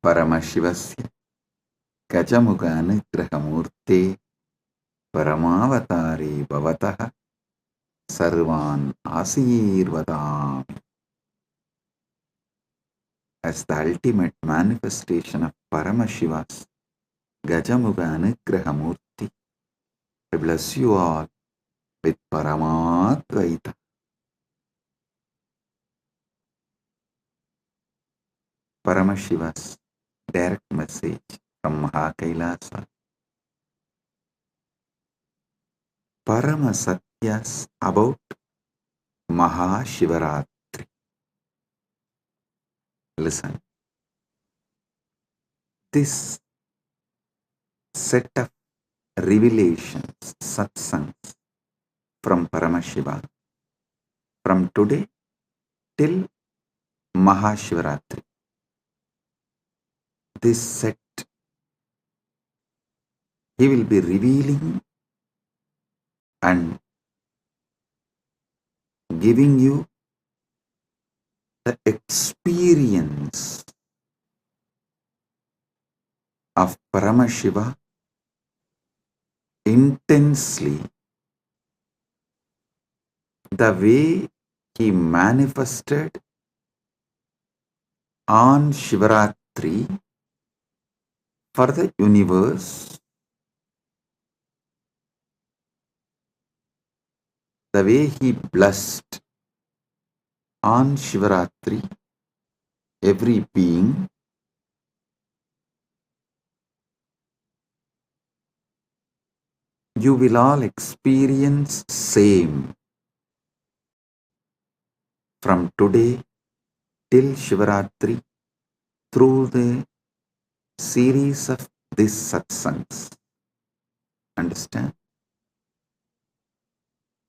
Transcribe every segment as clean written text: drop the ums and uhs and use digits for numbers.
Paramashivasya Gajamukha Anugraha Murthy Paramavatari Bhavataha Sarvan Asirvadami. As the ultimate manifestation of Paramashiva's Gajamukha Anugraha Murthy, I bless you all with Paramadvaita. Paramashiva's direct message from MAHAKAILASA. Paramasatyas about Shivaratri. Listen. This set of revelations, satsangs from Paramashiva, from today till Mahashivaratri. This set, he will be revealing and giving you the experience of Paramashiva intensely, the way he manifested on Shivaratri for the universe, the way he blessed on Shivaratri every being, you will all experience same from today till Shivaratri through the series of these satsangs. Understand?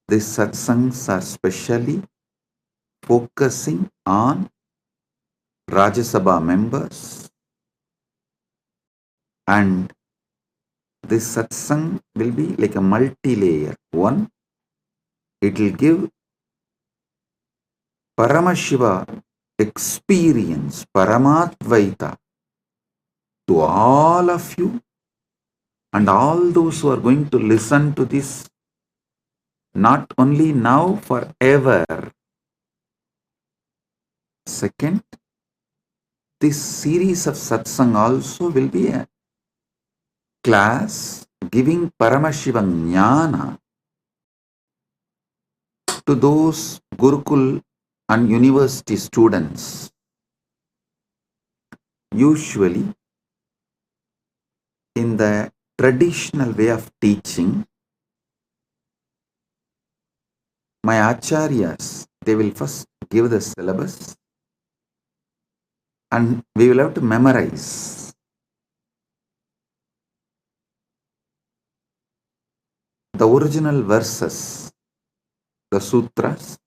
These satsangs are specially focusing on Rajya Sabha members, and this satsang will be like a multi-layer. One, it will give Paramashiva experience, Paramadvaita, to all of you and all those who are going to listen to this, not only now, forever. Second, this series of satsang also will be a class giving Paramashiva Jnana to those Gurukul and university students. Usually, in the traditional way of teaching, my acharyas, they will first give the syllabus and we will have to memorize. The original verses, the sutras.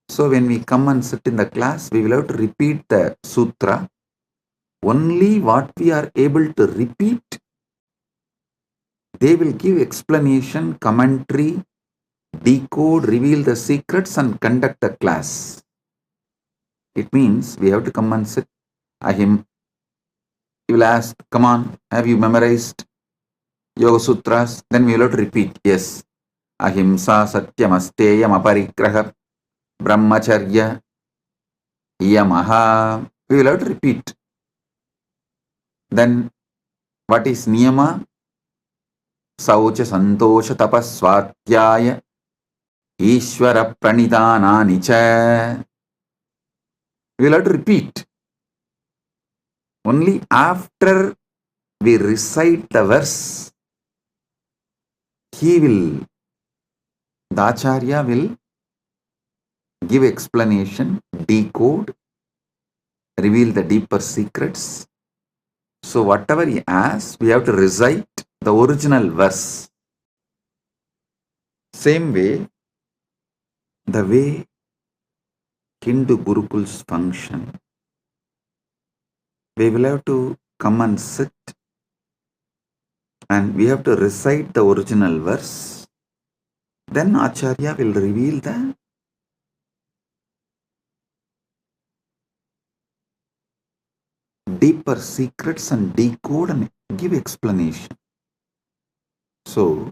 So when we come and sit in the class, we will have to repeat the sutra. Only what we are able to repeat, they will give explanation, commentary, decode, reveal the secrets and conduct a class. It means we have to come and sit. He will ask, come on, have you memorized Yoga Sutras? Then we will have to repeat, yes. Ahimsa satyam asteyam aparigraha brahmacharya yamaha. We will have to repeat. Then what is niyama? Saucha santosha tapasvatyaya Ishvara pranidhanani cha. We will have to repeat. Only after we recite the verse, the Acharya will give explanation, decode, reveal the deeper secrets. So whatever he asks, we have to recite the original verse. Same way, the way Hindu Gurukuls function, we will have to come and sit and we have to recite the original verse. Then Acharya will reveal the deeper secrets and decode and give explanation. So,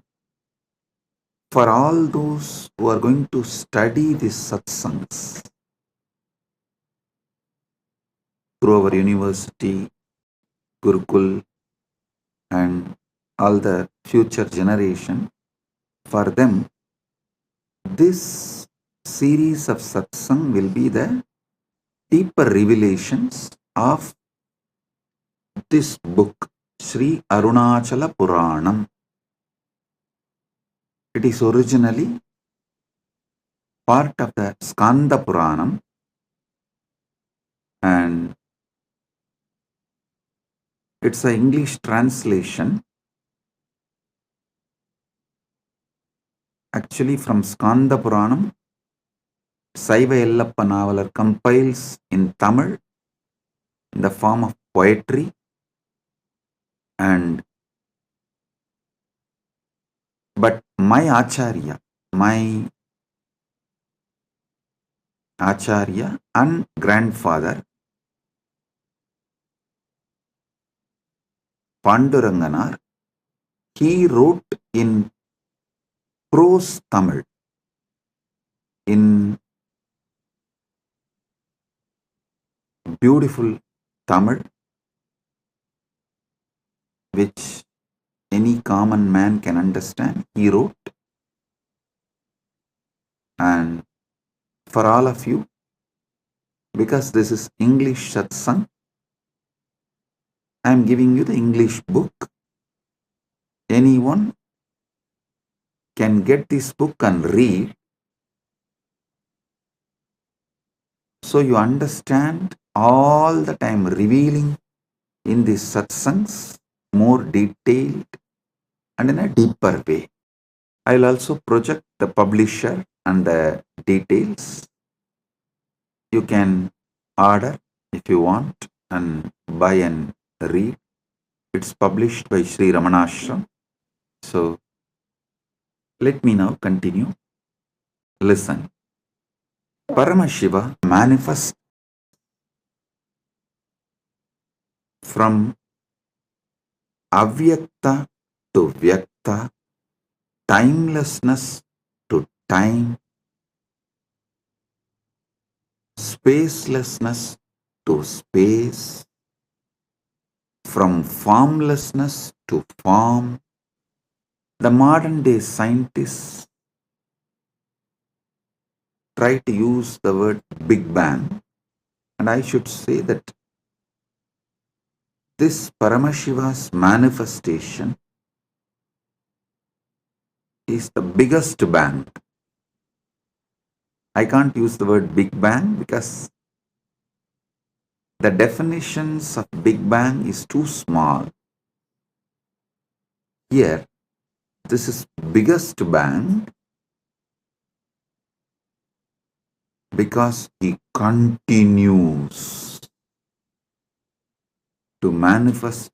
for all those who are going to study these satsangs through our university, Gurukul, and all the future generation, for them, this series of satsang will be the deeper revelations of this book, Sri Arunachala Puranam. It is originally part of the Skanda Puranam, and it's an English translation actually from Skanda Puranam. Saiva Yellappa Navalar compiles in Tamil in the form of poetry, and but my Acharya and grandfather Panduranganar, he wrote in prose Tamil, in beautiful Tamil, which any common man can understand. He wrote, and for all of you, because this is English satsang, I am giving you the English book. Anyone can get this book and read, so you understand all that I am revealing in these satsangs more detailed and in a deeper way. I will also project the publisher and the details. You can order if you want and buy and read. It's published by Sri Ramanashram. So let me now continue. Listen. Paramashiva manifests from avyakta to vyakta, timelessness to time, spacelessness to space, from formlessness to form. The modern day scientists try to use the word Big Bang, and I should say that this Paramashiva's manifestation is the biggest bang. I can't use the word Big Bang because the definitions of Big Bang is too small. Here, this is biggest bang because he continues to manifest.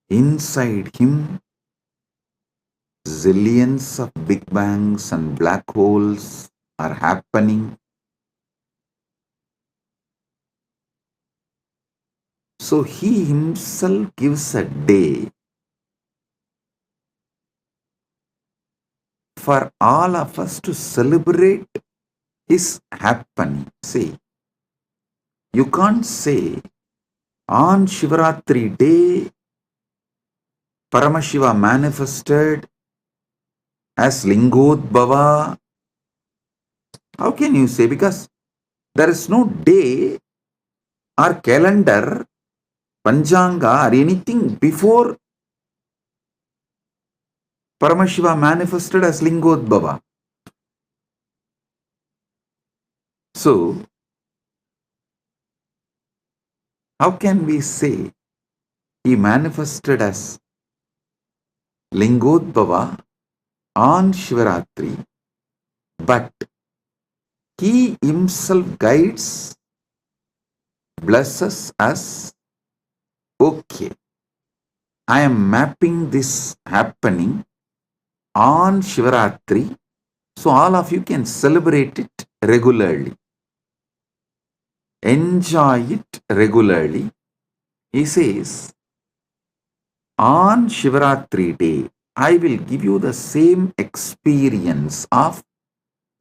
Inside him, zillions of Big Bangs and black holes are happening. So he himself gives a day for all of us to celebrate his happening. See, you can't say on Shivaratri day Paramashiva manifested as Lingodbhava. How can you say? Because there is no day or calendar, Panchanga or anything before Paramashiva manifested as Lingodbhava. So, how can we say he manifested as Lingodbhava on Shivaratri, but he himself guides, blesses us? Okay, I am mapping this happening on Shivaratri, so all of you can celebrate it regularly. Enjoy it regularly. He says, on Shivaratri day, I will give you the same experience of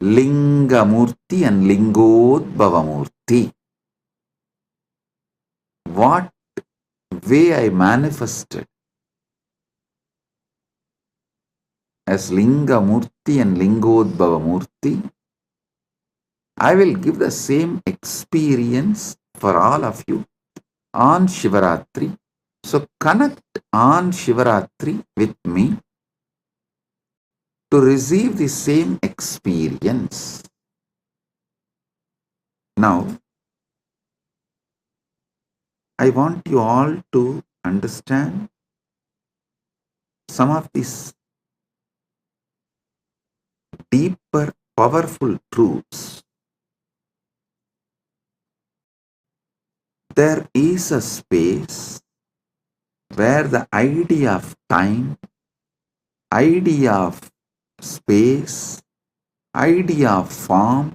linga murti and lingodbhava murti. What way I manifested as linga murti and lingodbhava murti, I will give the same experience for all of you on Shivaratri. So connect on Shivaratri with me to receive the same experience. Now, I want you all to understand some of these deeper, powerful truths. There is a space where the idea of time, idea of space, idea of form,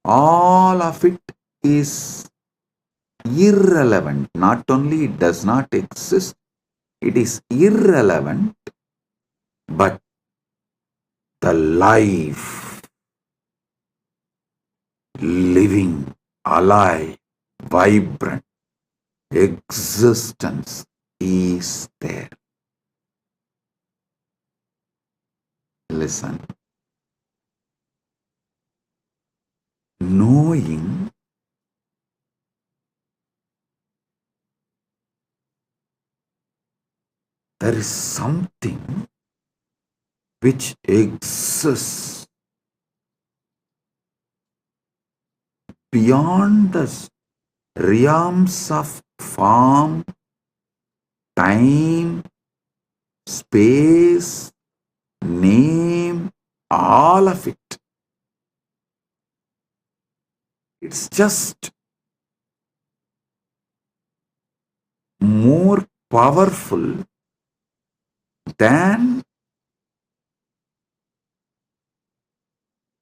all of it is irrelevant. Not only it does not exist, it is irrelevant, but the life, living, alive, vibrant existence is there. Listen. Knowing there is something which exists beyond the realms of form, time, space, name, all of it. It's just more powerful than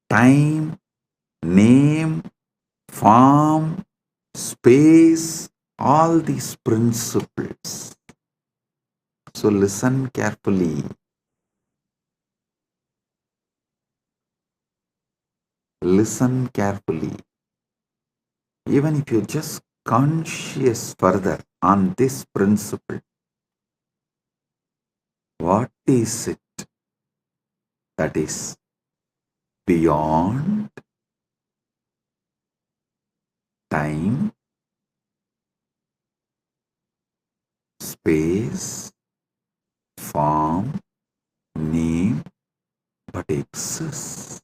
time, name, form, space, all these principles. So listen carefully. Listen carefully. Even if you're just conscious further on this principle, what is it that is beyond time, space, form, name, but exists?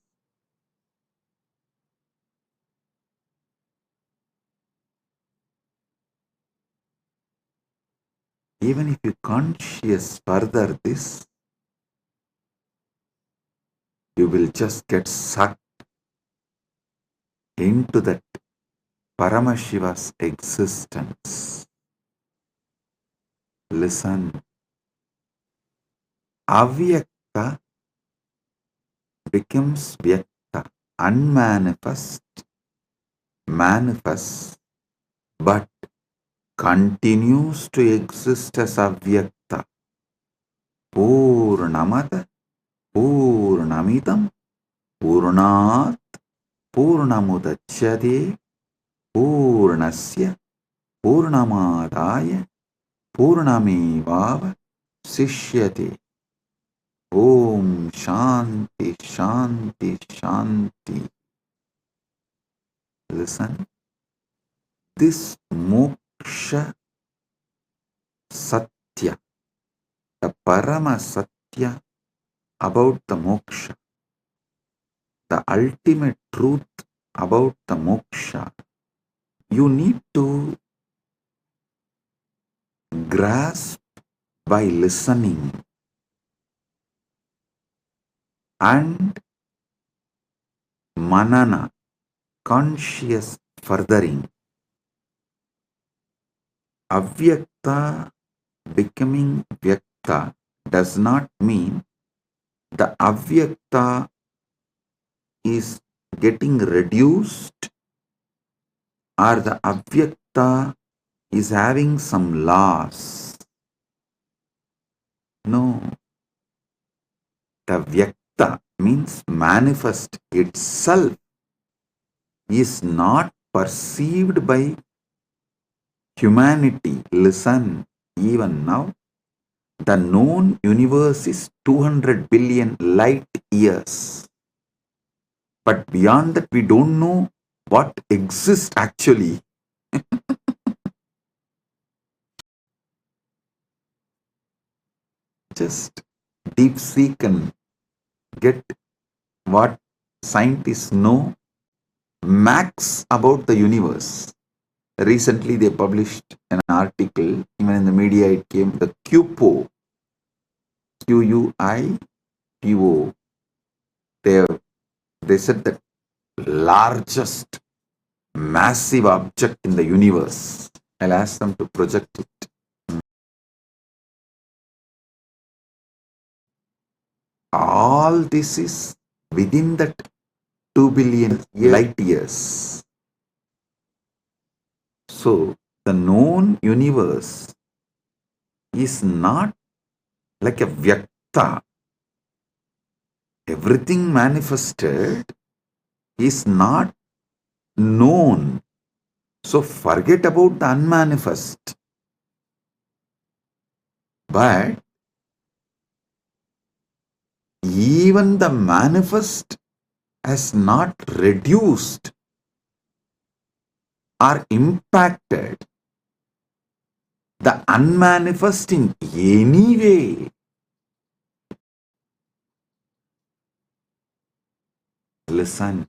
Even if you conscious further this, you will just get sucked into that Paramashiva's existence. Listen. Avyakta becomes Vyakta, unmanifest, manifest, but continues to exist as Avyakta. Purnamada, Purnamidam, Purnat, Purnamudachyate, Purnasya, Purnamadaya, Purnamevava, Sishyate. Om Shanti, Shanti, Shanti. Listen. This moksha satya, the parama satya about the moksha, the ultimate truth about the moksha, you need to grasp by listening and manana, conscious furthering. Avyakta becoming Vyakta does not mean the Avyakta is getting reduced, or the avyakta is having some loss? No. The vyakta means manifest itself is not perceived by humanity. Listen, even now, the known universe is 200 billion light years. But beyond that, we don't know what exists actually. Just deep seek and get what scientists know max about the universe. Recently, they published an article, even in the media it came, the QUIPO, QUIPO. They said that largest massive object in the universe. I'll ask them to project it. All this is within that 2 billion light years. So, the known universe is not like a vyakta. Everything manifested is not known. So, forget about the unmanifest. But even the manifest has not reduced or impacted the unmanifest in any way. Listen,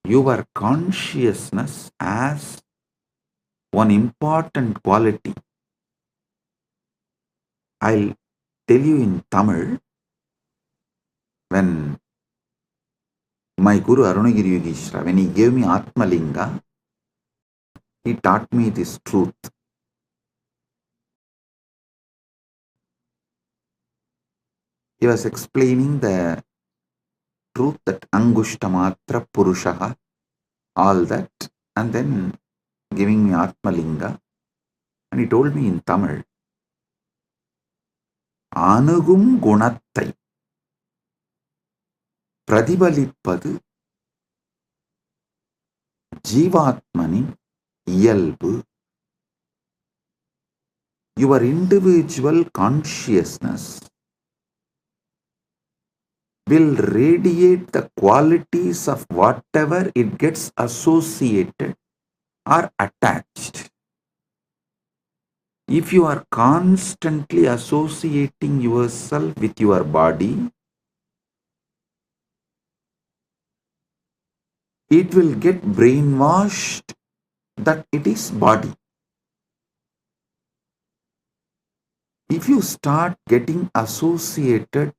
your consciousness has one important quality. I'll tell you in Tamil, when my Guru Arunagiri Yogeshwara, when he gave me Atma linga, he taught me this truth. He was explaining the truth that Angushtamatra Purushaha, all that, and then giving me Atma linga. And he told me in Tamil, அணுகும் குணத்தை பிரதிபலிப்பது ஜீவாத்மனின் இயல்பு. Your individual consciousness will radiate the qualities of whatever it gets associated or attached. If you are constantly associating yourself with your body, it will get brainwashed that it is body. If you start getting associated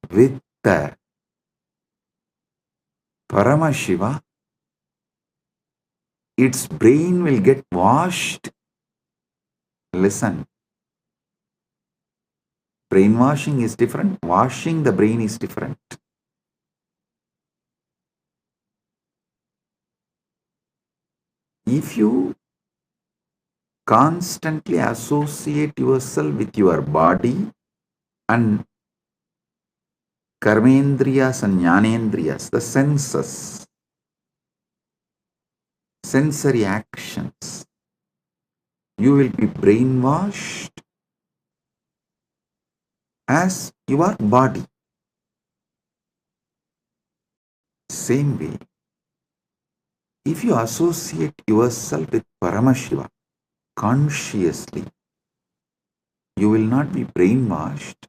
with the Paramashiva, its brain will get washed. Listen, brainwashing is different, washing the brain is different. If you constantly associate yourself with your body and karmendriyas and jnanendriyas, the senses, sensory actions, you will be brainwashed as your body. Same way, if you associate yourself with Paramashiva consciously, you will not be brainwashed.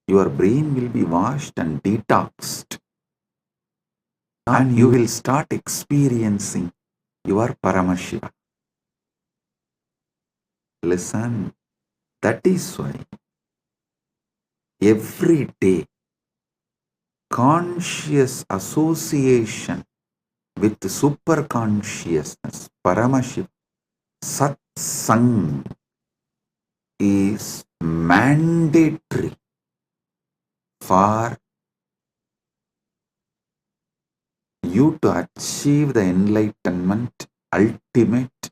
Your brain will be washed and detoxed, and you will start experiencing your Paramashiva. Listen, that is why every day conscious association with super consciousness, Paramashiva, satsang, is mandatory for you to achieve the enlightenment ultimate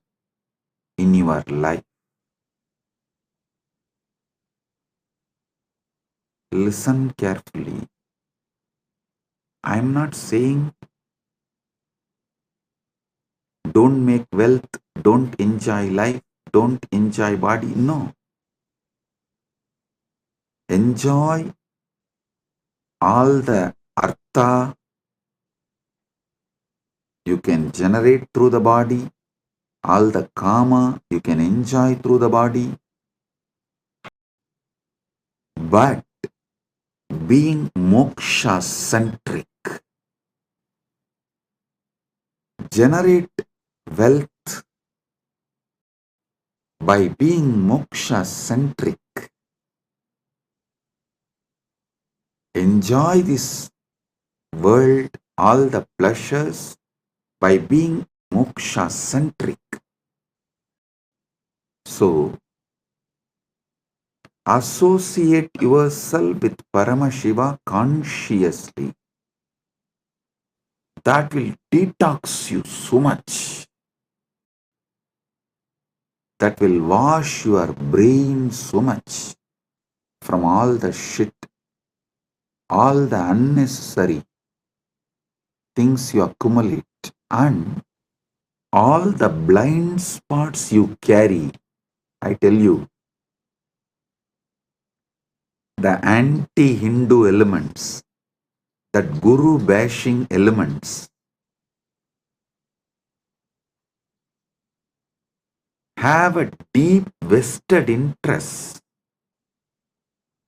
in your life. Listen carefully. I am not saying don't make wealth, don't enjoy life, don't enjoy body. No. Enjoy all the artha you can generate through the body, all the karma you can enjoy through the body, but being moksha centric, generate wealth by being moksha centric, enjoy this world, all the pleasures by being moksha centric. So, associate yourself with Paramashiva consciously. That will detox you so much. That will wash your brain so much from all the shit, all the unnecessary things you accumulate, and all the blind spots you carry. I tell you, the anti-Hindu elements, that guru bashing elements, have a deep vested interest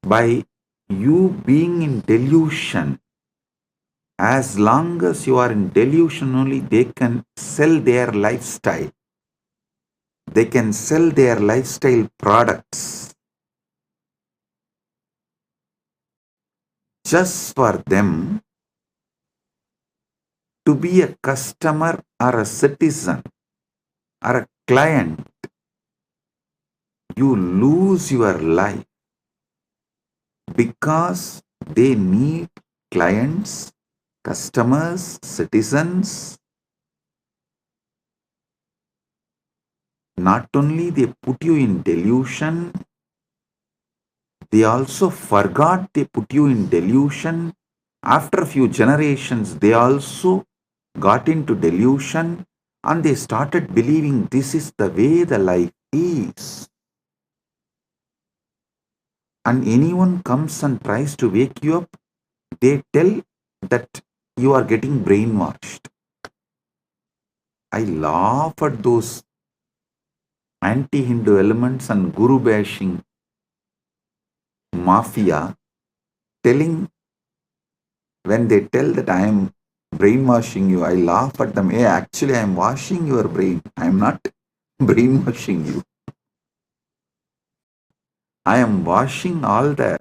by you being in delusion. As long as you are in delusion only, they can sell their lifestyle. They can sell their lifestyle products just for them to be a customer or a citizen or a client. You lose your life because they need clients, customers, citizens. Not only they put you in delusion, they also forgot they put you in delusion. After a few generations, they also got into delusion and they started believing this is the way the life is. And anyone comes and tries to wake you up, they tell that you are getting brainwashed. I laugh at those anti-Hindu elements and guru bashing mafia telling, when they tell that I am brainwashing you, I laugh at them. Hey, actually I am washing your brain. I am not brainwashing you. I am washing all the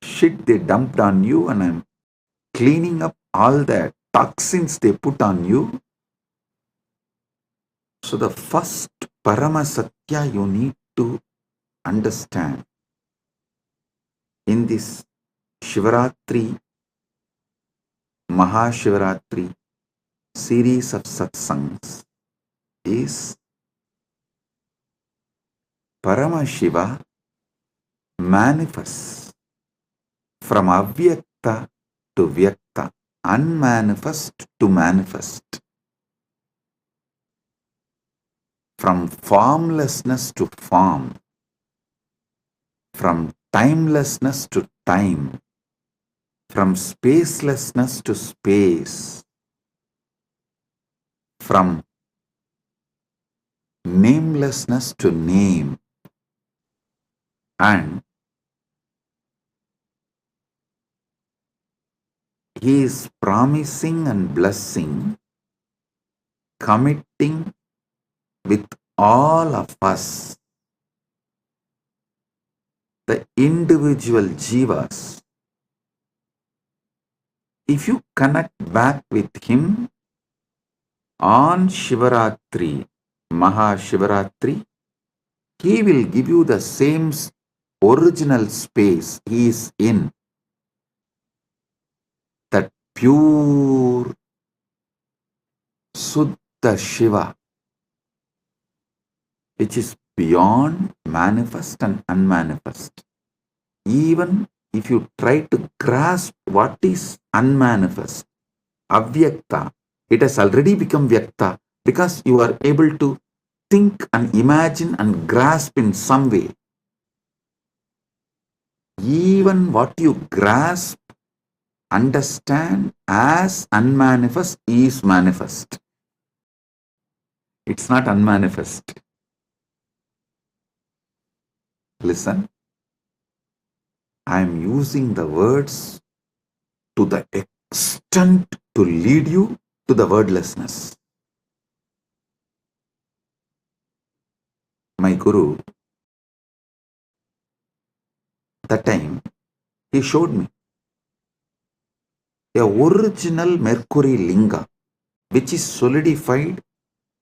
shit they dumped on you and I am cleaning up all the toxins they put on you. So the first Paramasatya you need to understand in this Shivaratri, Mahashivaratri series of satsangs is Paramashiva manifests from avyakta to vyakta, unmanifest to manifest, from formlessness to form, from timelessness to time, from spacelessness to space, from namelessness to name, and he is promising and blessing, committing with all of us, the individual jivas. If you connect back with him on Shivaratri, Mahashivaratri, he will give you the same original space he is in, that pure Suddha Shiva, which is beyond manifest and unmanifest. Even if you try to grasp what is unmanifest, avyakta, it has already become vyakta because you are able to think and imagine and grasp in some way. Even what you grasp, understand as unmanifest is manifest. It's not unmanifest. Listen, I am using the words to the extent to lead you to the wordlessness. My Guru, that time, he showed me a original mercury linga, which is solidified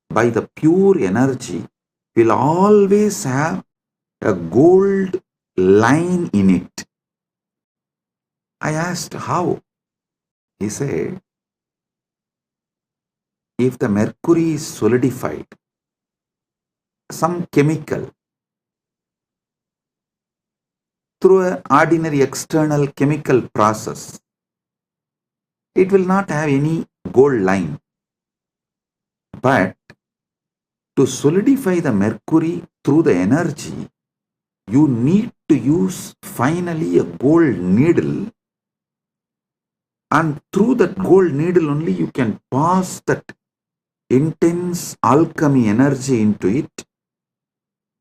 by the pure energy, will always have a gold line in it. I asked how. He said, if the mercury is solidified, some chemical, through an ordinary external chemical process, it will not have any gold line. But to solidify the mercury through the energy, you need to use finally a gold needle, and through that gold needle only you can pass that intense alchemy energy into it,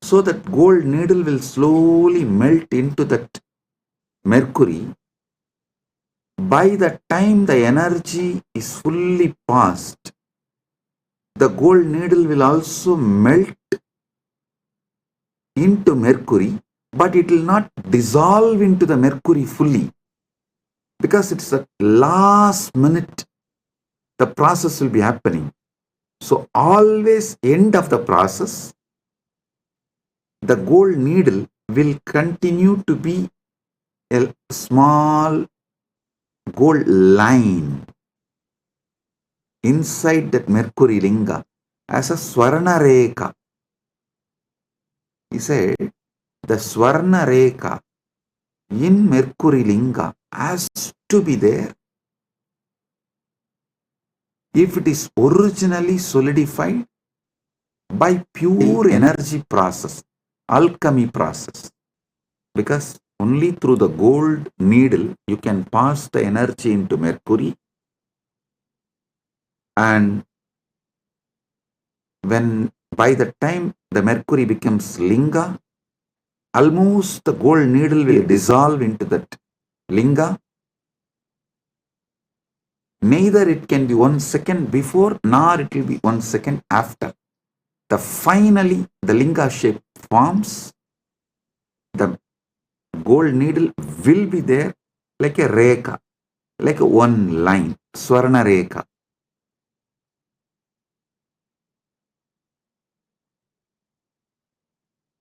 so that gold needle will slowly melt into that mercury. By the time the energy is fully passed, the gold needle will also melt into mercury, but it will not dissolve into the mercury fully, because it's the last minute the process will be happening. So always end of the process, the gold needle will continue to be a small gold line inside that mercury linga as a swarna rekha. He said, the swarna rekha in mercury linga has to be there if it is originally solidified by pure energy process, alchemy process. Because only through the gold needle you can pass the energy into mercury, and when by the time the mercury becomes linga, almost the gold needle will dissolve into that linga. Neither it can be 1 second before, nor it will be 1 second after. Finally the linga shape forms. The gold needle will be there like a rekha, like a one line, swarna rekha.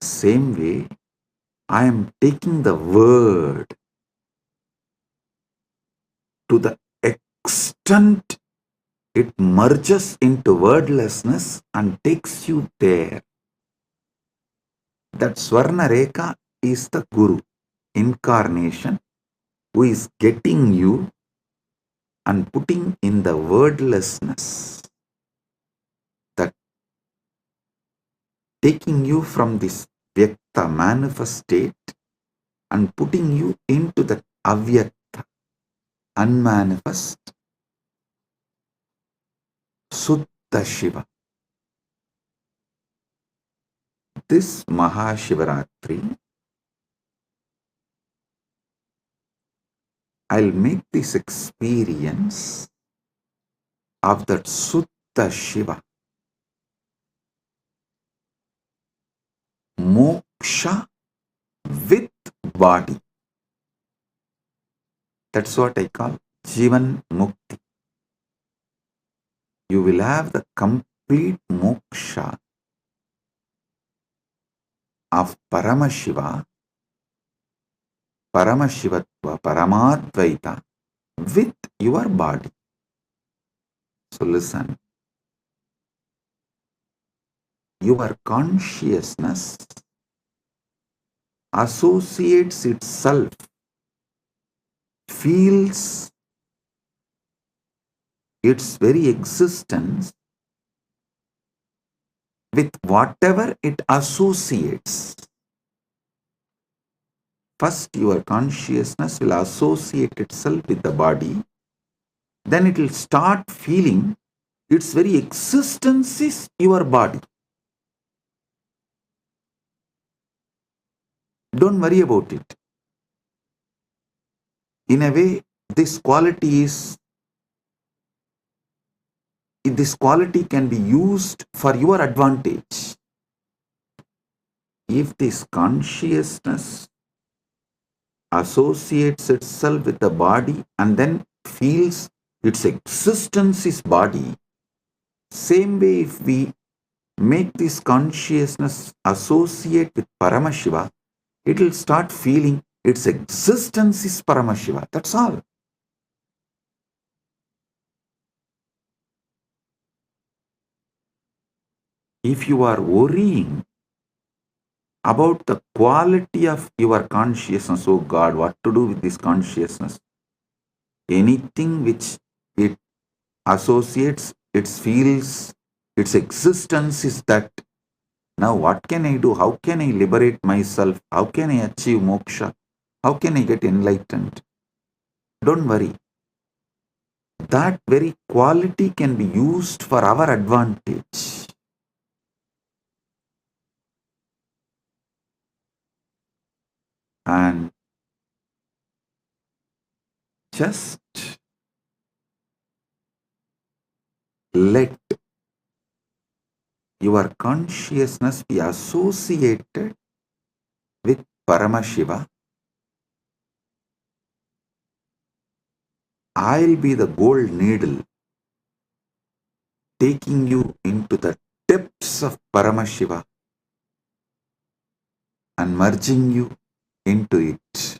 Same way, I am taking the word to the extent it merges into wordlessness and takes you there. That Swarna Rekha is the Guru, incarnation, who is getting you and putting in the wordlessness, that taking you from this Vyakta manifest state and putting you into the Avyakta, unmanifest, Suddha Shiva. This Mahashivaratri, I'll make this experience of that Suddha Shiva, moksha with body. That's what I call Jivan Mukti. You will have the complete moksha of Paramashiva Paramashivatva, Paramadvaita with your body. So listen, your consciousness associates itself, feels its very existence with whatever it associates. First, your consciousness will associate itself with the body, then it will start feeling its very existence is your body. Don't worry about it. In a way, this quality can be used for your advantage. If this consciousness associates itself with the body and then feels its existence is body, same way if we make this consciousness associate with Paramashiva, it will start feeling its existence is Paramashiva. That's all. If you are worrying about the quality of your consciousness, oh God, what to do with this consciousness? Anything which it associates, it feels, its existence is that. Now what can I do? How can I liberate myself? How can I achieve moksha? How can I get enlightened? Don't worry. That very quality can be used for our advantage. And just let your consciousness be associated with Paramashiva. I'll be the gold needle taking you into the depths of Paramashiva and merging you into it.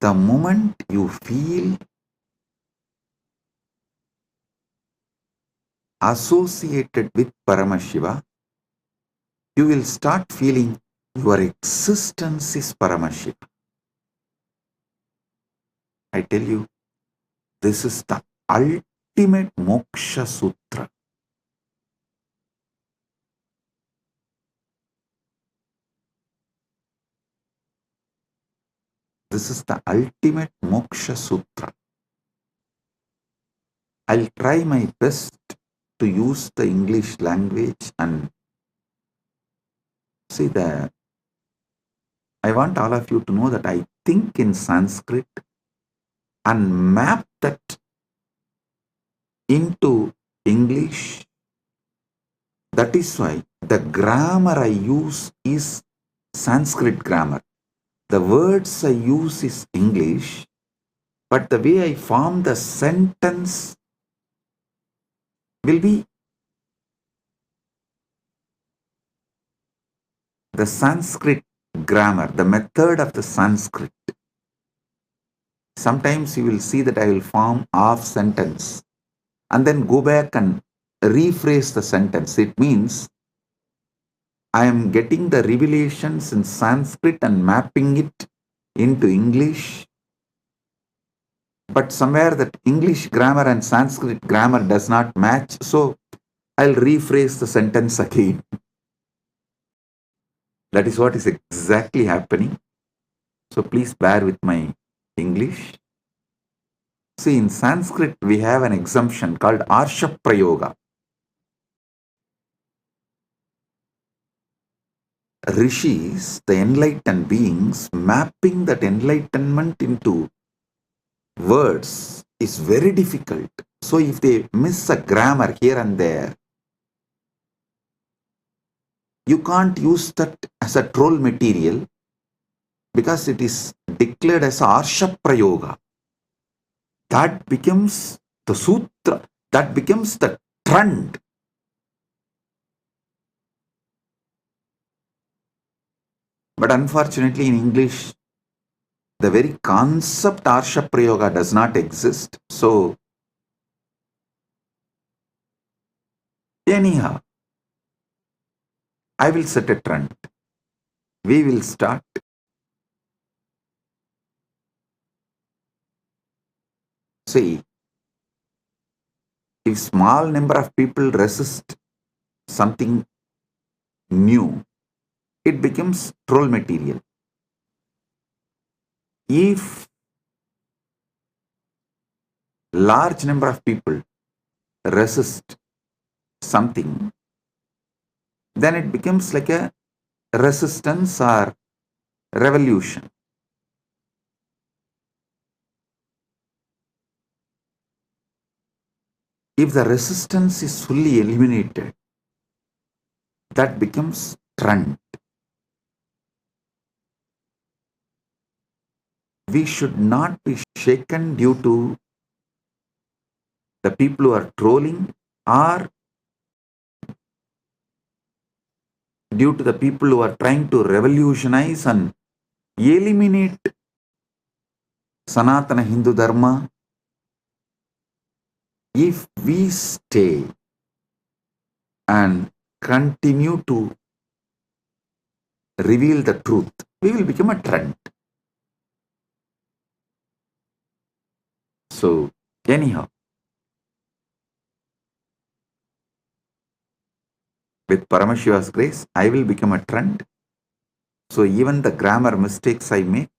The moment you feel associated with Paramashiva, you will start feeling your existence is Paramashiva. I tell you, this is the ultimate moksha sutra. This is the ultimate moksha sutra. I'll try my best to use the English language and see that I want all of you to know that I think in Sanskrit and map that into English. That is why the grammar I use is Sanskrit grammar. The words I use is English, but the way I form the sentence will be the Sanskrit grammar, the method of the Sanskrit. Sometimes you will see that I will form half sentence and then go back and rephrase the sentence. It means I am getting the revelations in Sanskrit and mapping it into English. But somewhere that English grammar and Sanskrit grammar does not match, so I'll rephrase the sentence again. That is what is exactly happening. So please bear with my English. See, in Sanskrit, we have an exemption called Arsha Prayoga. Rishis, the enlightened beings, mapping that enlightenment into words is very difficult. So if they miss a grammar here and there, you can't use that as a troll material because it is declared as Arsha Prayoga. That becomes the sutra, that becomes the trend. But unfortunately in English, the very concept Arsha Prayoga does not exist. So anyhow, I will set a trend. We will start. See, if small number of people resist something new, it becomes troll material. If large number of people resist something, then it becomes like a resistance or revolution. If the resistance is fully eliminated, that becomes trend. We should not be shaken due to the people who are trolling or due to the people who are trying to revolutionize and eliminate Sanatana Hindu Dharma. If we stay and continue to reveal the truth, we will become a trend. So, anyhow, with Paramashiva's grace, I will become a trend. So, even the grammar mistakes I make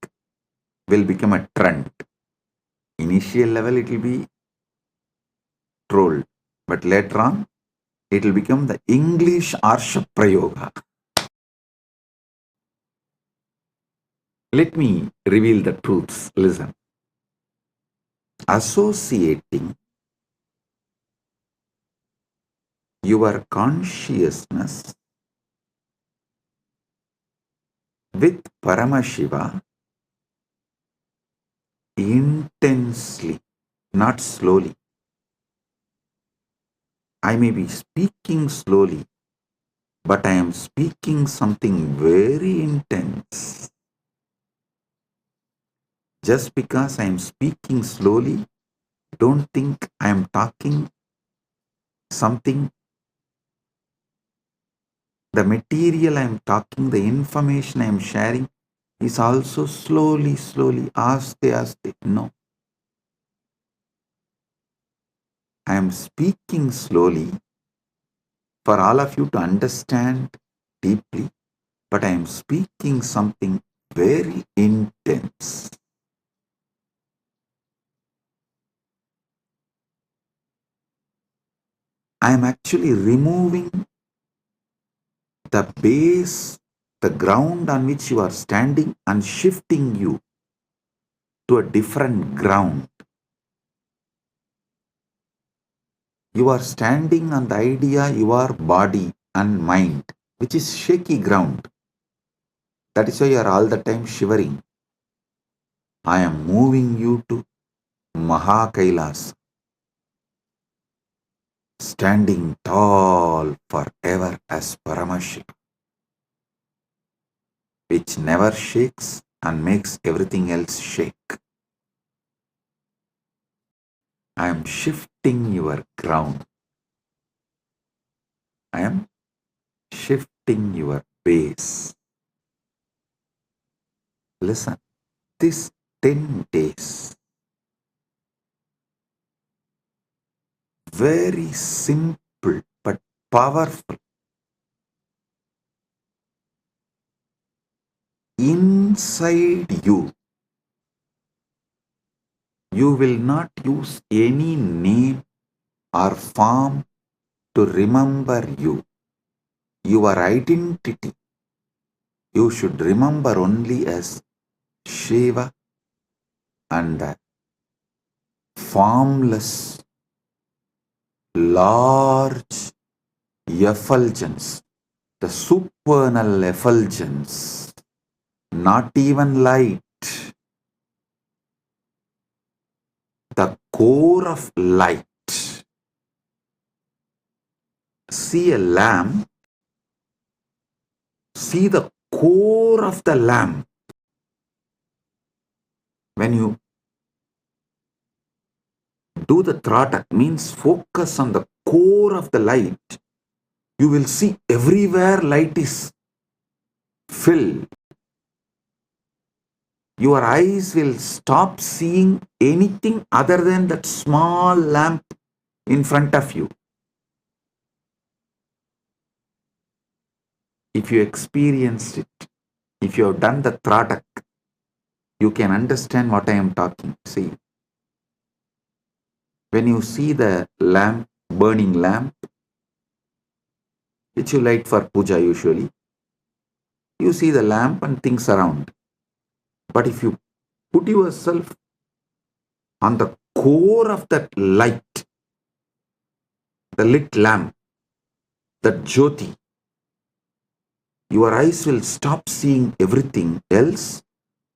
will become a trend. Initial level, it will be trolled, but later on, it will become the English Arsha Prayoga. Let me reveal the truths. Listen. Associating your consciousness with Paramashiva intensely, not slowly. I may be speaking slowly, but I am speaking something very intense. Just because I am speaking slowly, don't think I am talking something. The material I am talking, the information I am sharing is also slowly, aste, aste. No. I am speaking slowly for all of you to understand deeply, but I am speaking something very intense. I am actually removing the base, the ground on which you are standing, and shifting you to a different ground. You are standing on the idea, your body and mind, which is shaky ground. That is why you are all the time shivering. I am moving you to MAHAKAILASA, standing tall forever as Paramashiva, which never shakes and makes everything else shake. I am shifting your ground. I am shifting your base. Listen, this 10 days, very simple but powerful. Inside you, you will not use any name or form to remember you. Your identity, you should remember only as Shiva and the formless, large effulgence, the supernal effulgence, not even light, the core of light. See a lamp, see the core of the lamp, when you do the Tratak, means focus on the core of the light, you will see everywhere light is filled. Your eyes will stop seeing anything other than that small lamp in front of you. If you experienced it, if you have done the Tratak, you can understand what I am talking. See, when you see the lamp, burning lamp, which you light for puja usually, you see the lamp and things around. But if you put yourself on the core of that light, the lit lamp, that jyoti, your eyes will stop seeing everything else,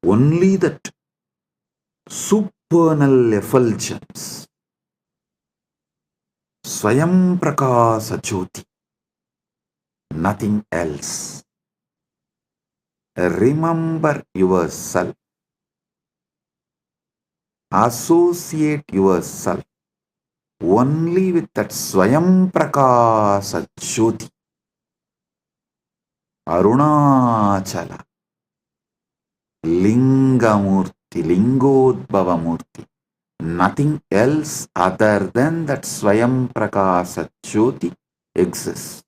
only that supernal effulgence, Swayam Prakasa Jyoti, nothing else. Remember yourself. Associate yourself only with that Swayam Prakasa Jyoti. Arunachala, Linga Murthy, Lingodbhava Murthy. Nothing else other than that Swayam Prakasa Jyoti exists.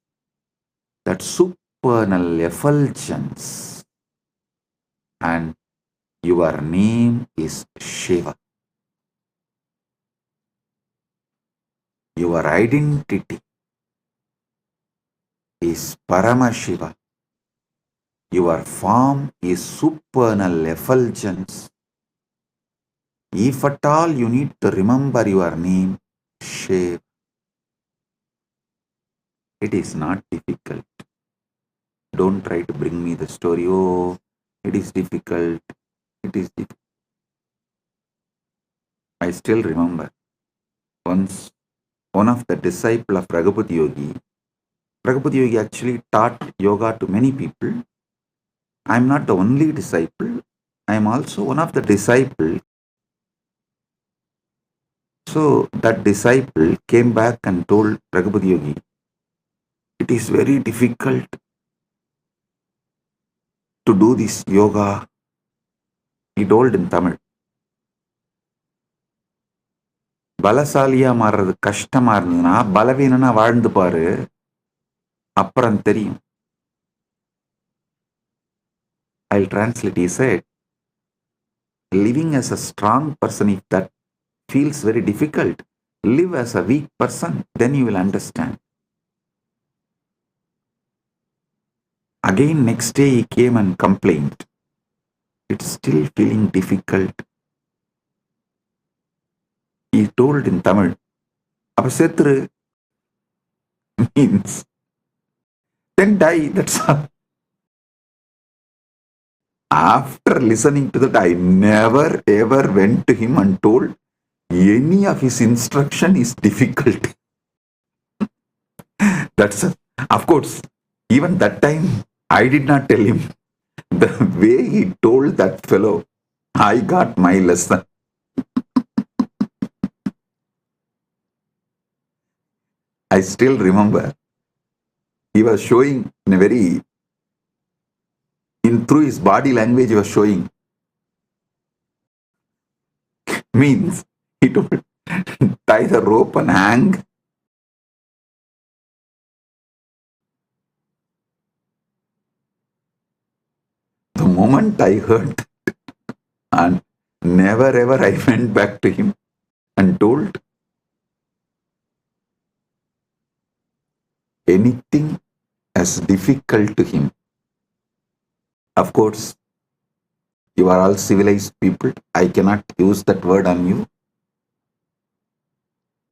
That supernal effulgence. And your name is Shiva. Your identity is Paramashiva. Your form is supernal effulgence. If at all you need to remember your name, Shiva. It is not difficult. Don't try to bring me the story. Oh, it is difficult. It is difficult. I still remember once one of the disciples of Raghupada Yogi actually taught yoga to many people. I am not the only disciple. I am also one of the disciples. So that disciple came back and told Raghupada Yogi, it is very difficult to do this yoga. He told in Tamil. பலசாலியா மாறுறது கஷ்டமா இருந்ததுன்னா பலவீனனா வாழ்ந்து பாரு, அப்புறம் தெரியும். I'll translate. He said, living as a strong person, if that feels very difficult, live as a weak person, then you will understand. Again, next day he came and complained. It's still feeling difficult. He told in Tamil, அப்ப செத்துரு means then die, that's all. After listening to that, I never ever went to him and told any of his instruction is difficult. That's all. Of course, even that time, I did not tell him. The way he told that fellow, I got my lesson. I still remember. He was showing in a very, through his body language, he was showing. Means, he told, tie the rope and hang. The moment I heard that, and never ever I went back to him and told anything as difficult to him. Of course, you are all civilized people. I cannot use that word on you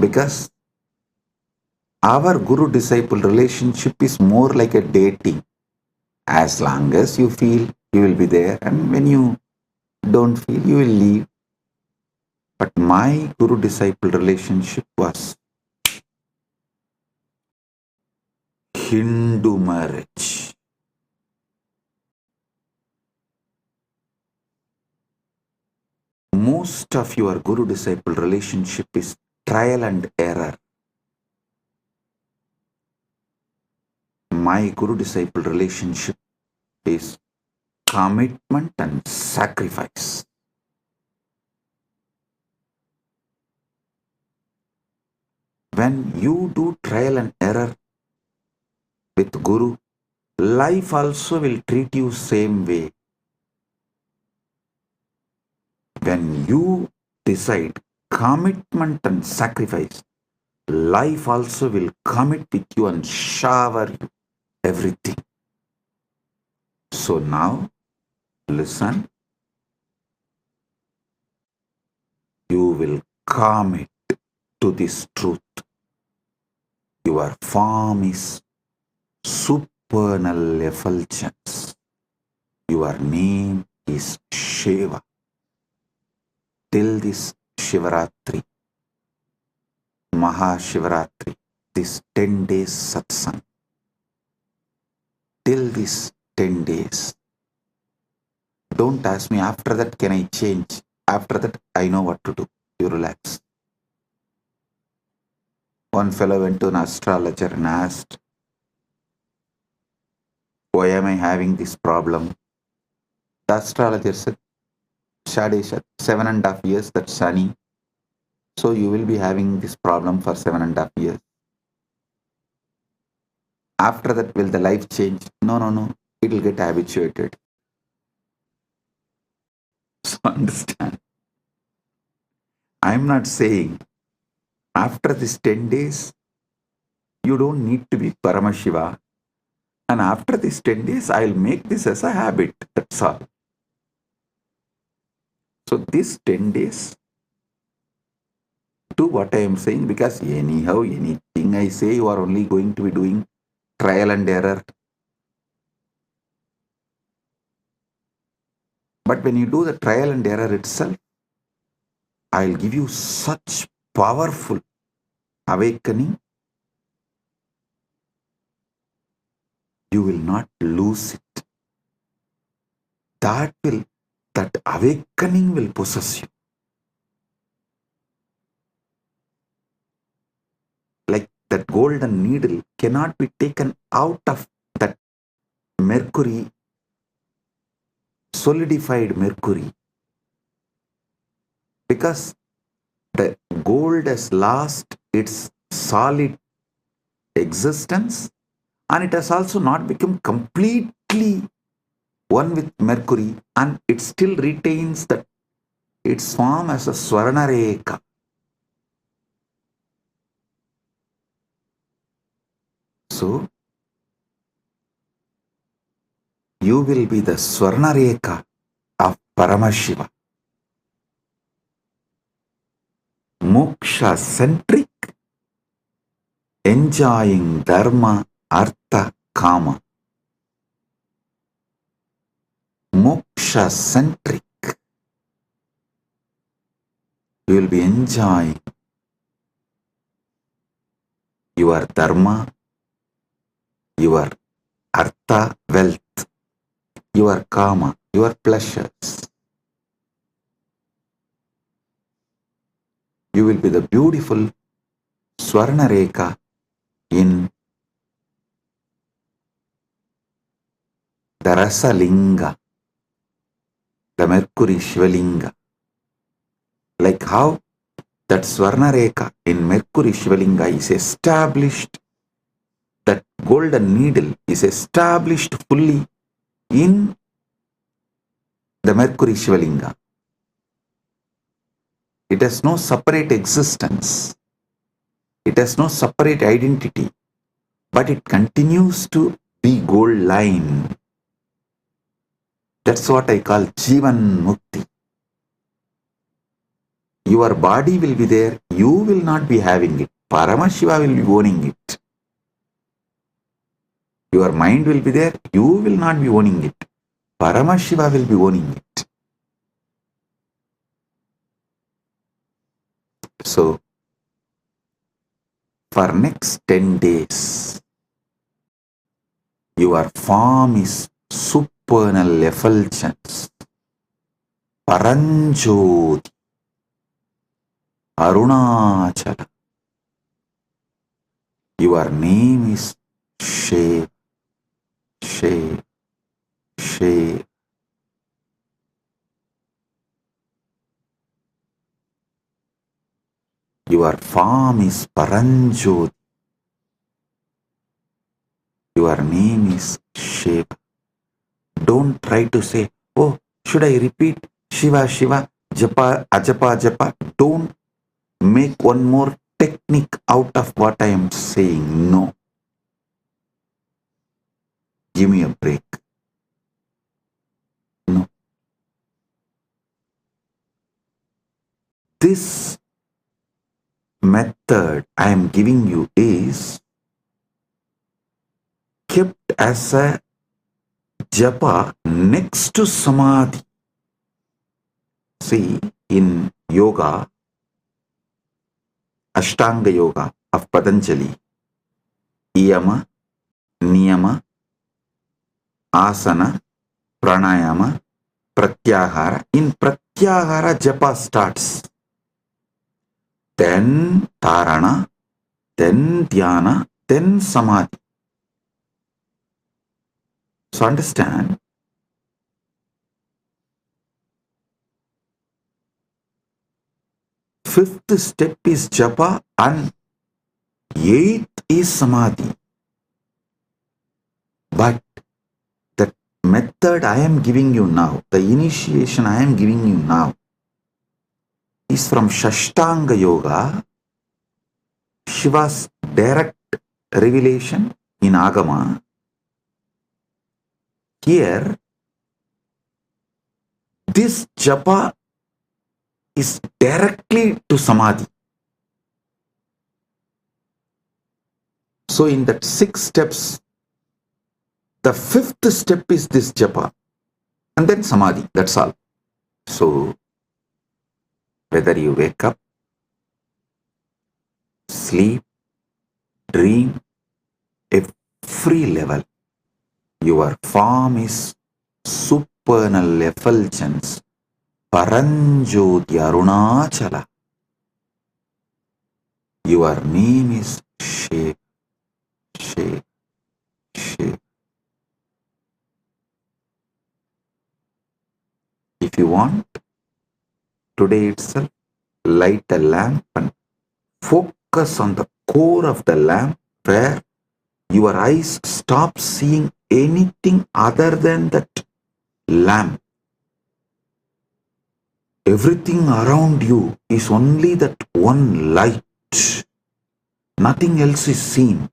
because our guru-disciple relationship is more like a dating. As long as you feel, you will be there, and when you don't feel, you will leave. But my guru-disciple relationship was Hindu marriage. Most of your guru-disciple relationship is trial and error. My guru-disciple relationship is commitment and sacrifice. When you do trial and error with Guru, life also will treat you same way. When you decide commitment and sacrifice, life also will commit with you and shower you everything. So now, listen. You will commit to this truth. Your form is supernal effulgence. Your name is Shiva. Till this Shivaratri, Mahashivaratri, this 10 days satsang, till this 10 days, don't ask me after that can I change. After that I know what to do. You relax. One fellow went to an astrologer and asked, why am I having this problem? The astrologer said, Shadesha, 7.5 years, that's sunny. So you will be having this problem for 7.5 years. After that, will the life change? No. It will get habituated. So understand. I am not saying after this 10 days, you don't need to be Paramashiva. And after this 10 days, I will make this as a habit. That's all. So this 10 days, do what I am saying, because anyhow, anything I say, you are only going to be doing trial and error. But when you do the trial and error itself, I'll give you such powerful awakening, you will not lose it. That awakening will possess you. Like that golden needle cannot be taken out of that mercury, solidified mercury, because the gold has lost its solid existence and it has also not become completely one with mercury, and it still retains that its form as a Swarnareka. So you will be the Swarnareka of Paramashiva. Moksha centric, enjoying dharma, artha, kama. Moksha centric. You will be enjoying your dharma, your artha, wealth, your kama, your pleasures. You will be the beautiful Swarnareka in the Rasa linga, the mercury Shivalinga. Like how that Swarnareka in mercury Shivalinga is established, that golden needle is established fully in the mercury Shivalinga. It has no separate existence. It has no separate identity, but it continues to be gold line. That's what I call Jivan Mukti. Your body will be there, you will not be having it. Paramashiva will be owning it. Your mind will be there, you will not be owning it. Paramashiva will be owning it. So, for next 10 days, your form is supernal effulgence. Paranjoti Arunachala. Your name is Shiva, Shiva, Shiva. Your form is Paranjoti. Your name is Shiva. Don't try to say, oh, should I repeat Shiva, Shiva, Japa, Ajapa, Japa? Don't make one more technique out of what I am saying. No. Give me a break. No. This method I am giving you is kept as a japa next to samadhi. See, in yoga, Ashtanga Yoga of Patanjali, Yama, Niyama, Asana, Pranayama, Pratyahara. In Pratyahara, japa starts. Then Tarana, then Dhyana, then Samadhi. So understand, fifth step is japa and eighth is samadhi. But the method I am giving you now, the initiation I am giving you now, is from Shashtanga Yoga, Shiva's direct revelation in Agama. Here, this japa is directly to samadhi. So in that 6 steps, the 5th step is this japa and then samadhi, that's all. So whether you wake up, sleep, dream, every level, your form is supernal effulgence, Paranjoti Arunachala. Your name is Shiva, Shiva, Shiva. If you want, today itself, light a lamp and focus on the core of the lamp where your eyes stop seeing anything other than that lamp. Everything around you is only that one light. Nothing else is seen.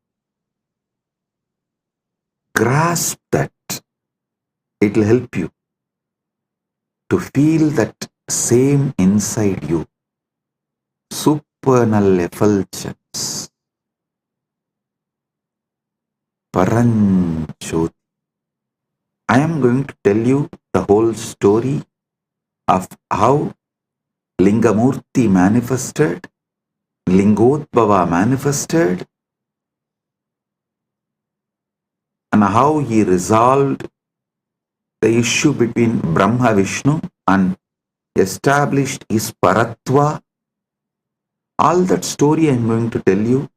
Grasp that. It will help you to feel that same inside you. Supernal effulgence. Paranjoti. I am going to tell you the whole story of how Lingamurthy manifested, Lingodbhava manifested, and how he resolved the issue between Brahma Vishnu and established his Paratva. All that story I am going to tell you,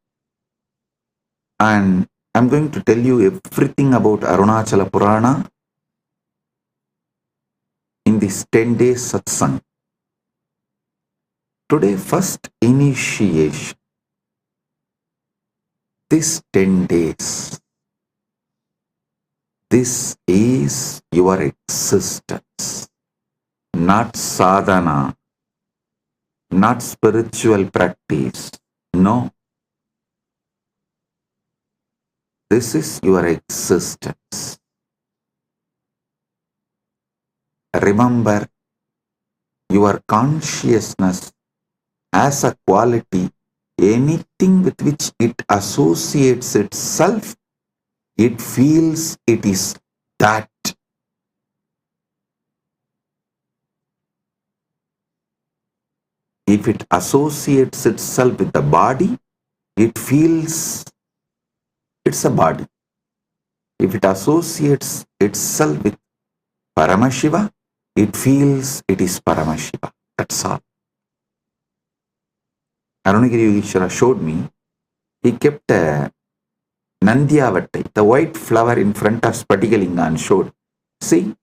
and I am going to tell you everything about Arunachala Purana in this 10 days satsang. Today, first initiation. This 10 days, this is your existence, not sadhana, not spiritual practice. No. This is your existence. Remember, your consciousness as a quality, anything with which it associates itself, it feels it is that. If it associates itself with the body, it feels it's a body. If it associates itself with Paramashiva, it feels it is Paramashiva. That's all. Arunagiri Yogeshwara showed me, he kept a Nandyavattai, the white flower in front of Spatikalinga and showed. See,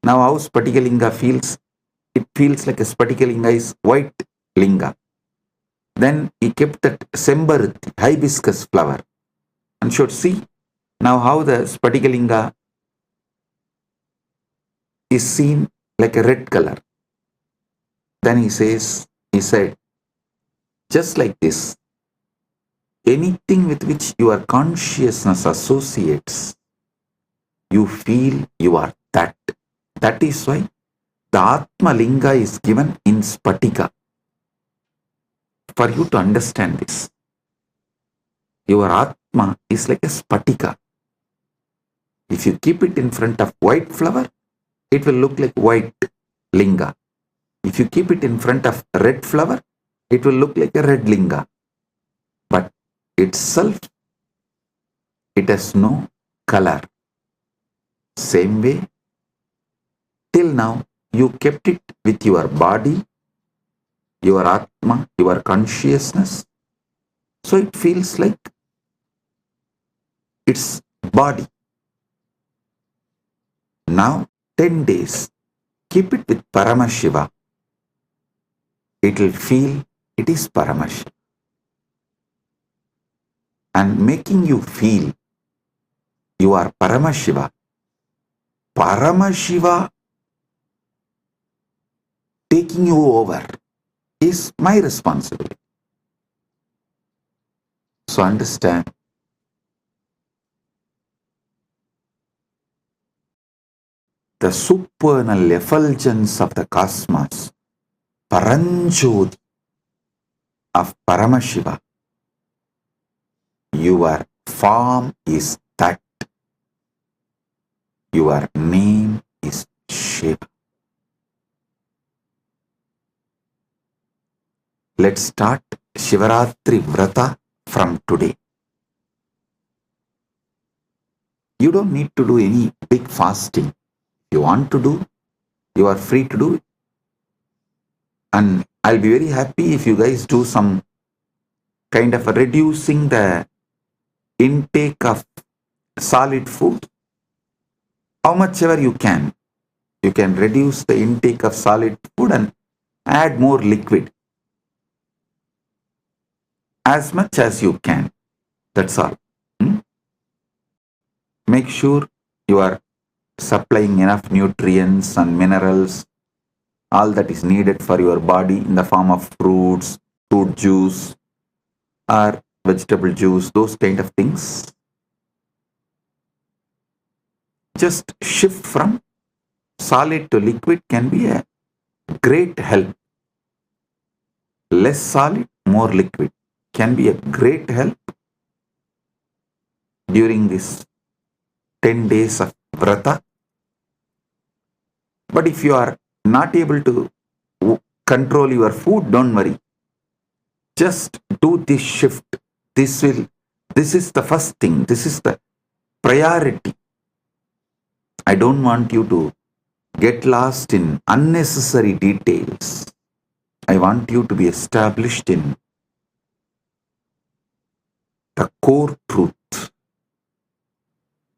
now how Spatikalinga feels? It feels like a Spatikalinga is white linga. Then he kept that Sembaruthi, hibiscus flower, and showed, see, now how the Spatikalinga is seen like a red color. Then he said, just like this, anything with which your consciousness associates, you feel you are that. That is why the Atma linga is given in Spatika. For you to understand this, your Atma is like a Spatika. If you keep it in front of white flower, it will look like white linga. If you keep it in front of red flower, it will look like a red linga. But itself, it has no color. Same way, till now, you kept it with your body, your Atma, your consciousness. So it feels like its body. Now, 10 days, keep it with Paramashiva. It will feel it is Paramashiva. And making you feel you are Paramashiva. Paramashiva taking you over is my responsibility. So understand, the supernal effulgence of the cosmos, Paranjoti of Paramashiva, your form is that. Your name is Shiva. Let's start Shivaratri Vrata from today. You don't need to do any big fasting. You want to do, you are free to do it. And I'll be very happy if you guys do some kind of reducing the intake of solid food. How much ever you can reduce the intake of solid food and add more liquid. As much as you can. That's all. Make sure you are supplying enough nutrients and minerals, all that is needed for your body in the form of fruits, fruit juice, or vegetable juice, those kind of things. Just shift from solid to liquid can be a great help. Less solid, more liquid can be a great help during this 10 days of Vrata. But if you are not able to control your food, don't worry. Just do this shift. This is the first thing. This is the priority. I don't want you to get lost in unnecessary details. I want you to be established in the core truth,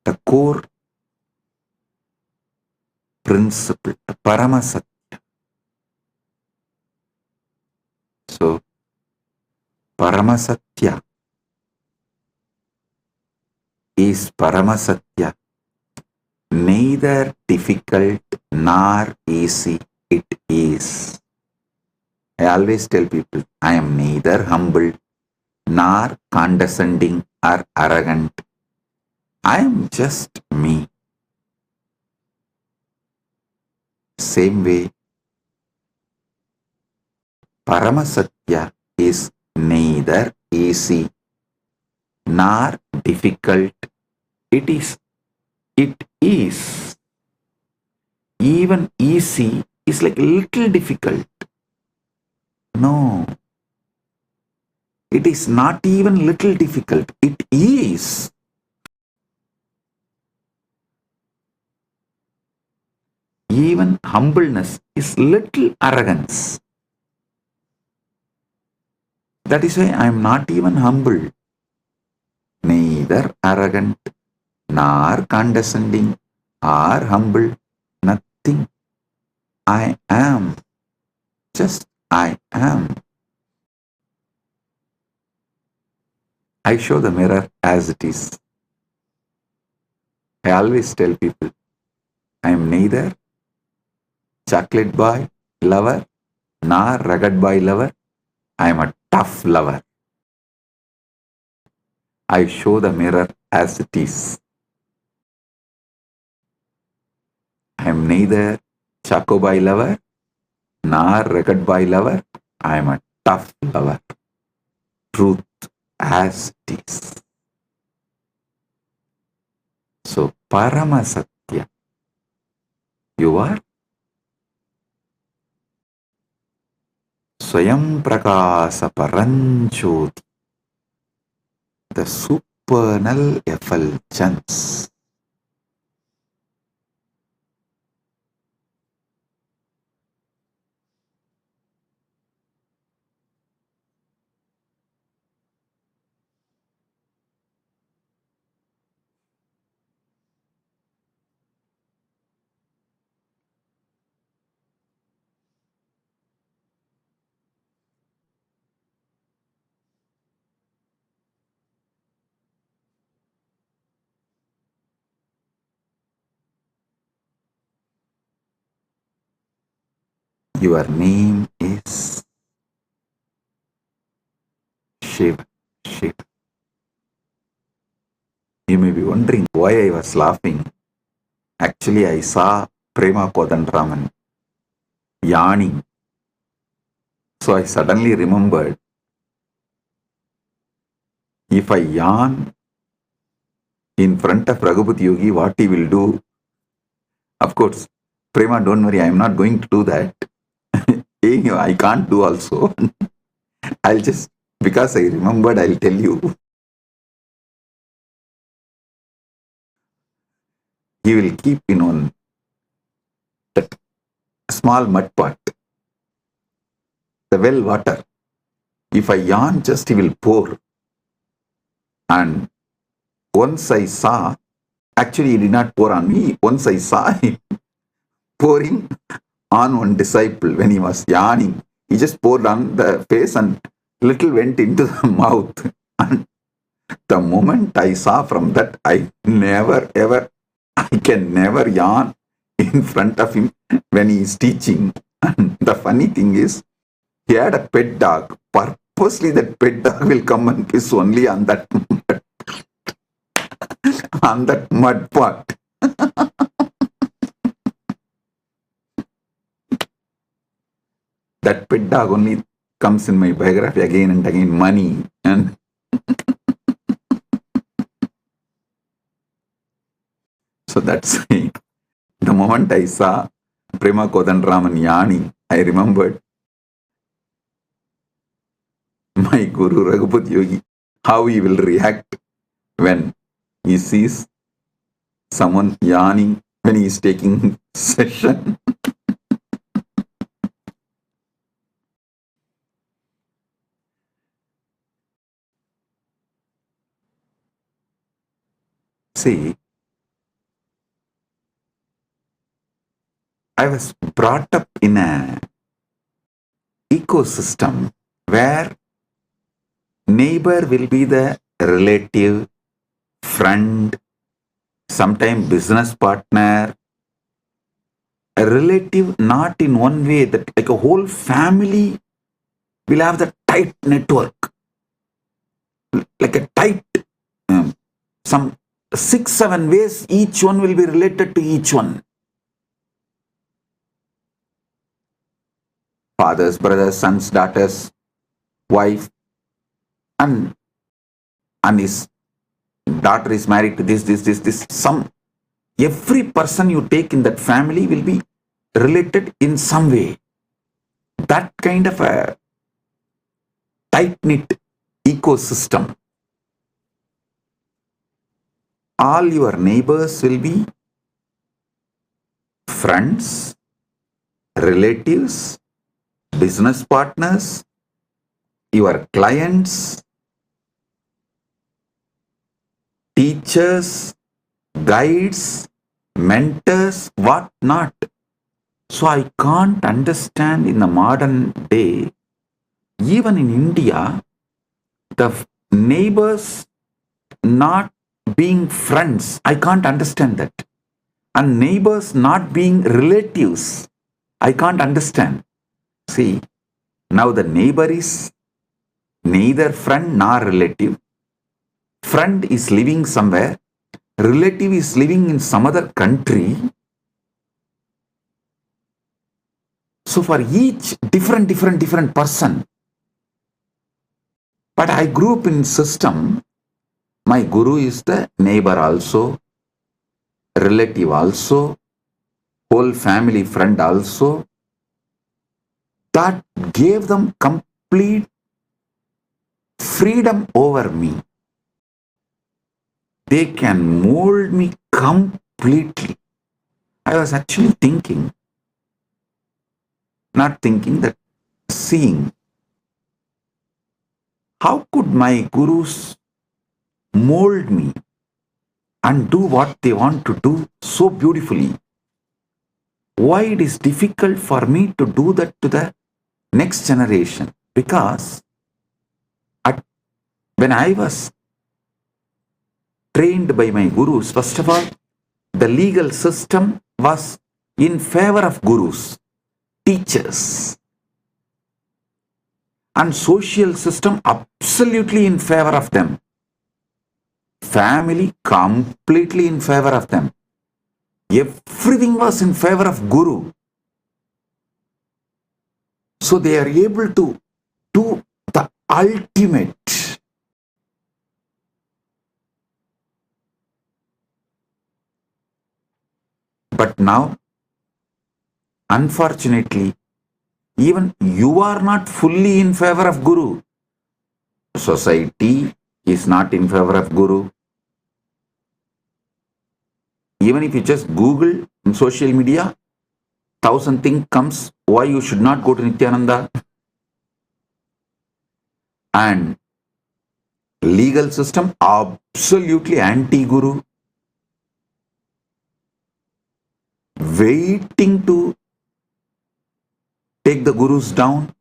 the core principle, the Paramasatya. So, Paramasatya is Paramasatya, neither difficult nor easy it is. I always tell people, I am neither humble nor condescending or arrogant. I am just me. Same way, Paramasatya is neither easy nor difficult. It is. Even easy is like a little difficult. No. It is not even little difficult. It is. even humbleness is little arrogance. That is why I am not even humble, neither arrogant, nor condescending, or humble, nothing. I am, just I am. I show the mirror as it is. I always tell people, I am neither chocolate boy lover, nor rugged boy lover. I am a tough lover. I show the mirror as it is. I am neither choco boy lover, nor rugged boy lover. I am a tough lover. Truth as it is. So, Paramasatya, you are Swayam Prakasa Paranjoti, the supernal effulgence. Your name is Shiva. Shiva. You may be wondering why I was laughing. Actually, I saw Prema Kodanraman yawning. So I suddenly remembered, if I yawn in front of Raghupati Yogi, what he will do? Of course, Prema, don't worry, I am not going to do that. I can't do also. I'll just, because I remembered, I'll tell you. He will keep in that small mud pot, the well water. If I yawn, just he will pour. And once I saw, actually he did not pour on me, once I saw him pouring on one disciple when he was yawning. He just poured on the face and little went into the mouth. And the moment I saw from that, I can never yawn in front of him when he is teaching. And the funny thing is, he had a pet dog. Purposely that pet dog will come and piss only on that on that mud pot. That pet dog only comes in my biography again and again, Money. And so that's it. The moment I saw Prema Kodanraman yawning, I remembered my Guru Raghupati Yogi, how he will react when he sees someone yawning when he is taking session. See, I was brought up in an ecosystem where neighbor will be the relative, friend, sometimes business partner, a relative not in one way, that like a whole family will have the tight network, like a tight, some 6-7 ways each one will be related to each one. Fathers, brothers, sons, daughters, wife, and his daughter is married to this. Every person you take in that family will be related in some way. That kind of a tight-knit ecosystem. All your neighbors will be friends, relatives, business partners, your clients, teachers, guides, mentors, what not. So I can't understand in the modern day, even in India, the neighbors not being friends. I can't understand that. And neighbors not being relatives. I can't understand. See, now the neighbor is neither friend nor relative. Friend is living somewhere. Relative is living in some other country. So for each different person. But I grew up in system. My guru is the neighbor also, relative also, whole family friend also. That gave them complete freedom over me. They can mold me completely. I was actually thinking, not thinking, that seeing, how could my gurus mold me and do what they want to do so beautifully? Why it is difficult for me to do that to the next generation? Because when I was trained by my gurus, first of all, the legal system was in favor of gurus, teachers, and social system absolutely in favor of them. Family completely in favor of them. Everything was in favor of guru. So they are able to do the ultimate. But now, unfortunately, even you are not fully in favor of guru. Society is not in favor of guru. Even if you just Google in social media, 1,000 things comes why you should not go to Nithyananda. And legal system absolutely anti-guru, waiting to take the gurus down.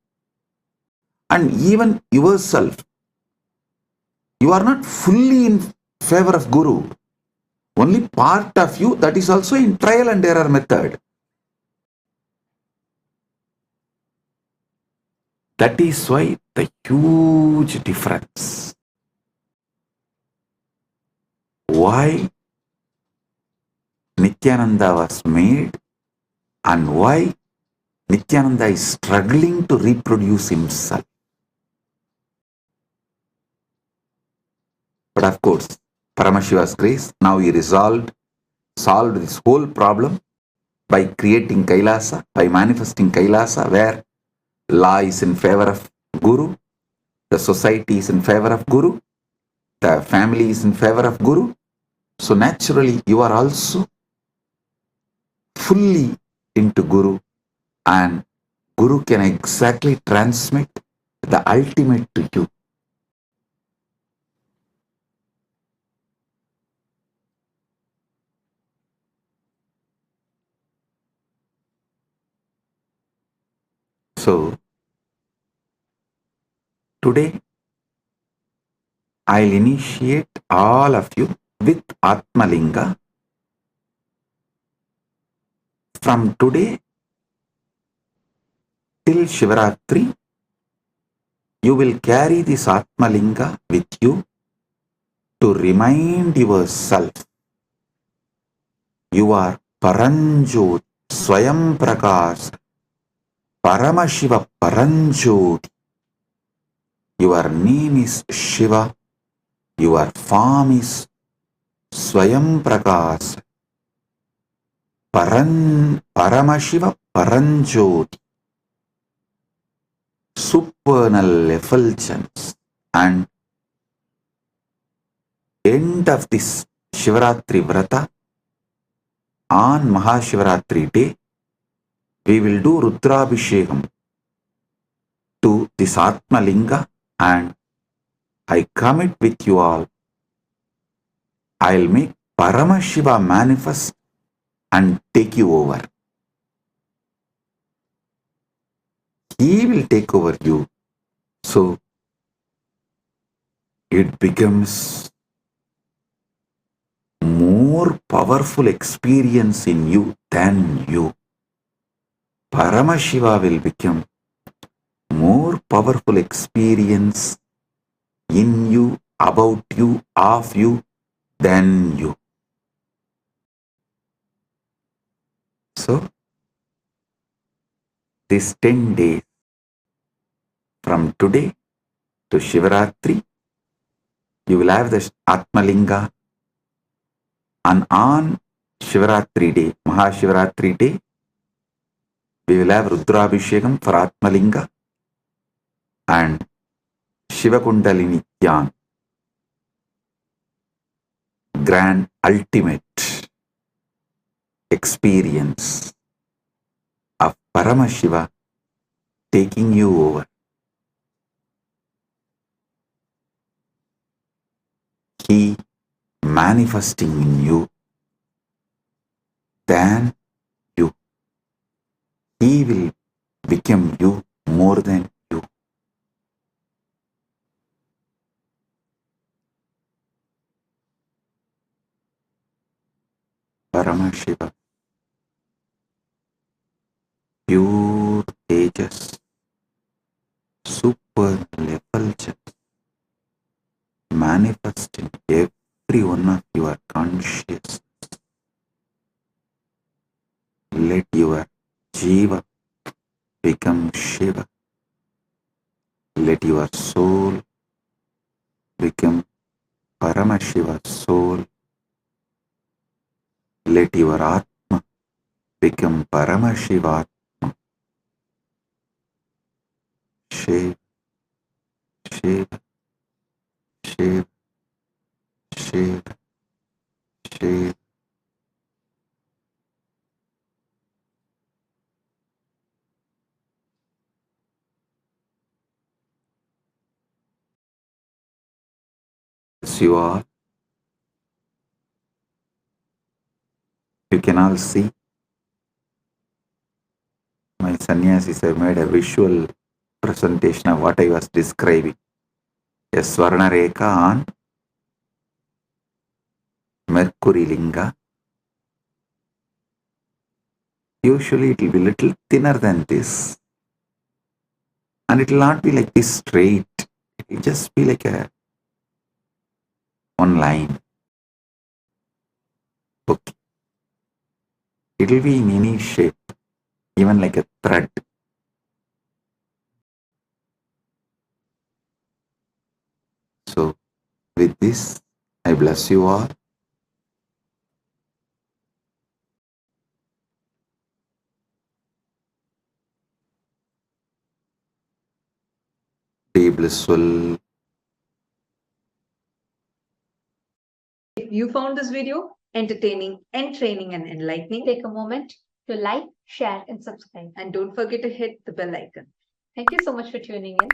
And even yourself, you are not fully in favor of guru. Only part of you, that is also in trial and error method. That is why the huge difference. Why Nithyananda was made and why Nithyananda is struggling to reproduce himself. But of course, Paramashiva's grace, now he solved this whole problem by creating Kailasa, by manifesting Kailasa, where law is in favor of Guru, the society is in favor of Guru, the family is in favor of Guru. So naturally, you are also fully into Guru, and Guru can exactly transmit the ultimate to you. So, today, I'll initiate all of you with Atma linga. From today till Shivaratri, you will carry this Atma linga with you to remind yourself you are Paranjot, Swayam Prakash, Paramashiva Paranjot. Your name is Shiva, your form is Swayam Prakash, Paramashiva Paranjot, supernal effulgence. And end of this Shivaratri Vrata, On Mahashivaratri day, we will do Rudrabhishekam to this Atma linga, and I commit with you all, I'll make Paramashiva manifest and take you over. He will take over you. So it becomes more powerful experience in you than you. Paramashiva will become more powerful experience in you, about you, of you, than you. So, this 10 days from today to Shivaratri, you will have the Atma linga, and on Shivaratri day, Mahashivaratri day, we will have Rudrabhishekam for Atma linga and Shiva Kundalini Dhyan, grand ultimate experience of Paramashiva taking you over. He manifesting in you than you. He will become you more than you. Paramashiva, pure tejas, super level just manifest in every one of your conscious. Let your Jiva become Shiva. Let your soul become Paramashiva's soul. Let your Atma become Paramashiva Atma. Shiva, Shiva, Shiva, Shiva, Shiva. As you all, you can all see my sannyasis have made a visual presentation of what I was describing. A Swarna Rekha on mercury linga. Usually it will be little thinner than this. And it will not be like this straight. It will just be like a one line. Okay. It will be in any shape, even like a thread. So with this, I bless you all. Be blissful. If you found this video entertaining, entraining, and enlightening, take a moment to like, share, and subscribe. And don't forget to hit the bell icon. Thank you so much for tuning in.